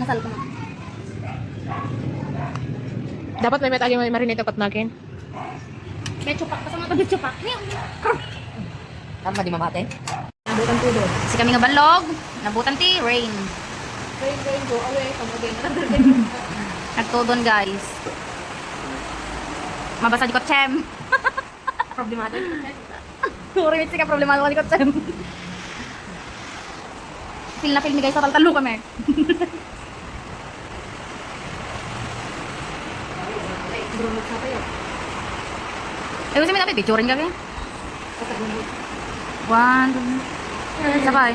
Inasal ko na. Dapat may metaging may marinate pat nakin. Betchupak. Kasama ito betchupak. Tama di mabate. Nabutan tulo. Kasi kami nga balog. Nabutan ti. Rain. Rain, go away. Come again. Nagtudon guys. Mabasa di ko chem. Problematic. Kurimit ka problemado ko di ko chem. Feel na feel ni guys. Tatal-talo kami. Eh, kasi may dapat picturein kami. One, two, sabay.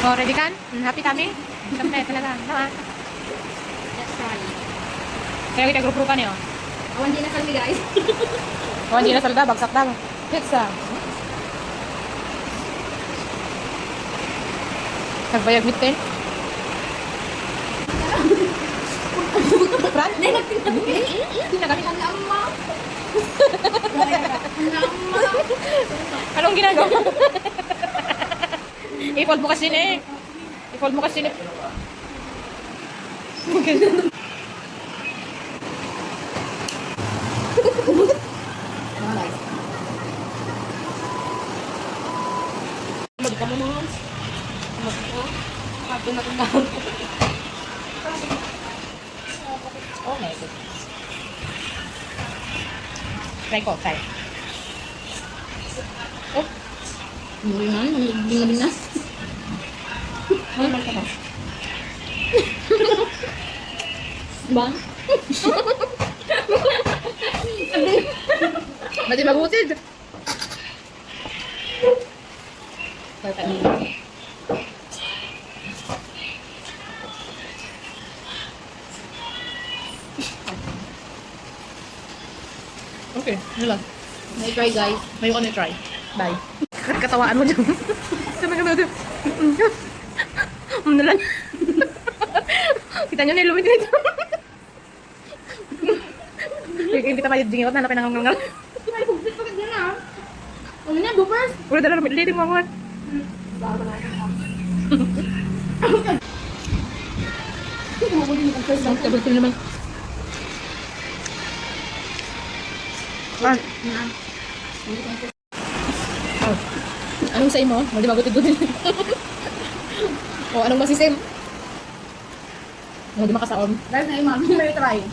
Oh, ready kan? Happy kami? Kami talaga. Tama. Let's try. Kaya kita grup-grupan niyo. Awan din na kami guys. Oh, hindi na salda. Bagsak daw. Pizza. Nagbayag mit eh. Fran? Hindi, nagtinagin. Tinagaling Ang lama. Anong ginagawa? I-fold mo kasi eh. I-fold mo kasi eh. Magka mo naman. Magka na rin naman. Okay. Try ko, try. Oh. Hindi man, bingaling na. Ano man ka ba? Bang? Mati magutid. Okay, yun lang. May try guys. May ko na try. Bye. Katawaan mo dyan. Sabi ka natin. Nalan. Kita nyo na yung lumit nito. Hindi kita mayad dingin. Hanapin ang ngangal. Ay, bugsit pa ka dyan ah. Ano niya, bloopers? Ulo dala lumit. Liting mo mga. Tabal ko naman. Ah. Oh. Anong say mo? Hindi magutid-gutid. O, anong masisim? Hindi makasaom. Guys, na imam. May try.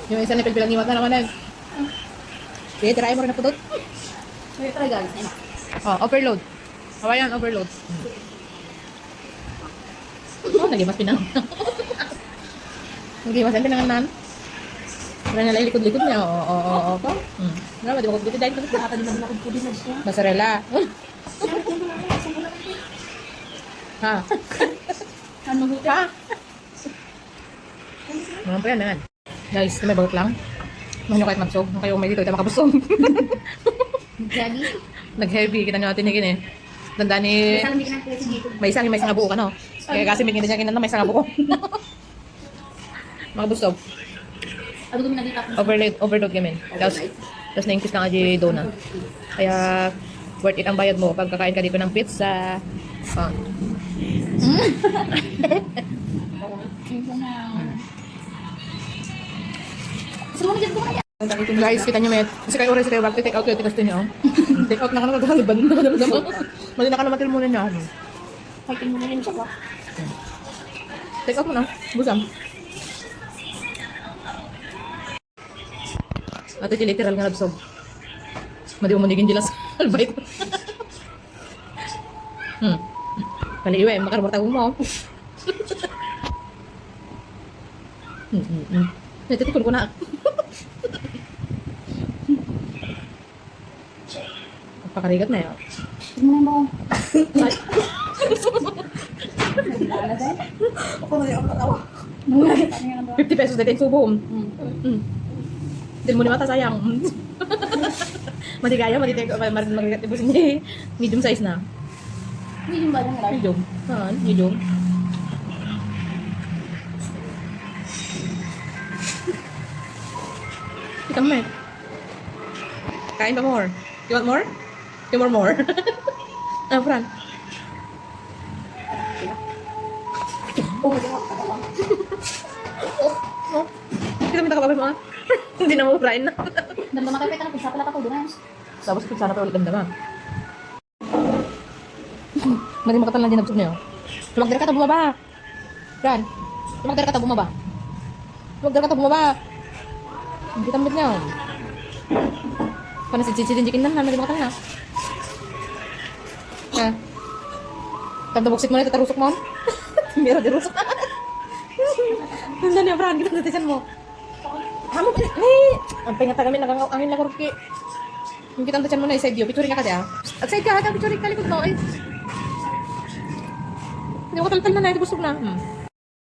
Yung isa na pagbilang na naman. Sige, try mo rin na pudot. May try guys. Ayun. Oh, overload. Hawaiian overload. Oh, nagimas pinang. Nagimas ang pinanganan. Wala na lang likod-likod niya. Oo. Wala, di ba kung dito dahil kasi nakaka din naman ako din na siya. Mozzarella. Ha? Ano mo Ha? Mga pa yan, yan. Guys, may bagot lang. Mahal nyo kahit magsog. Nung kayo may dito, ito makabusog. Jadi, Nag-heavy, kita nyo natin yun eh. Tanda ni... sana hindi ka na pwede dito. May isang nga buo ka, no? Kaya kasi may kinasya kinan na may isang nga buo. Makabusog. Ano kami naging tapos? Overload kami. Tapos na-increase na nga di dough na. Kaya, worth it ang bayad mo pag kakain ka dito ng pizza. Oh. Sumunod dyan ko kaya. Guys, kita nyo may... Kasi kayo oras kayo back to take out kayo, tigas din nyo. Take out na ka na kagaliban. Mali na ka na matil muna niya. Fighting mo na rin siya ba? Take out mo na. Busam. Ato di literal nga nabsog. Madi mo manigin jilas. Albait. Paliwe, makarabot ako mo. Natitikon ko na. Pakarigat na yun. Tingnan mo. Ako na yung natawa. 50 pesos na din subo. Din mo ni mata sayang. Matigaya, magigat ibusin niya. Medium size na. Medium ba lang large? Medium. Medium. Ikaw mo eh. Kain pa more. You want more? You want more? Ah, Fran. Oh, di ako katawa. Oh. Kita minta ka mo ah. Hindi na maurain na. Damdaman kayo kita ng pizza pala ka po doon. Tapos kung sana pa ulit damdama. Mali makatan lang din nabsog niyo. Tumagdara ka ta bumaba. Ran. Tumagdara ka ta bumaba. Tumagdara ka ta bumaba. Hindi tambit niyo. Paano si Chichi lang na mali makatan na. Ha. Tanda buksit mo na ito tarusok mo. Mira di rusok. Nanda niya Fran kita natisan mo. Amo pa ang pingata kami angin la kurki. Yung kitang tachan mo na side view, picture ka dia. At side ka, picture ka likod mo. Ay. Hindi ko taltal na na, busog na.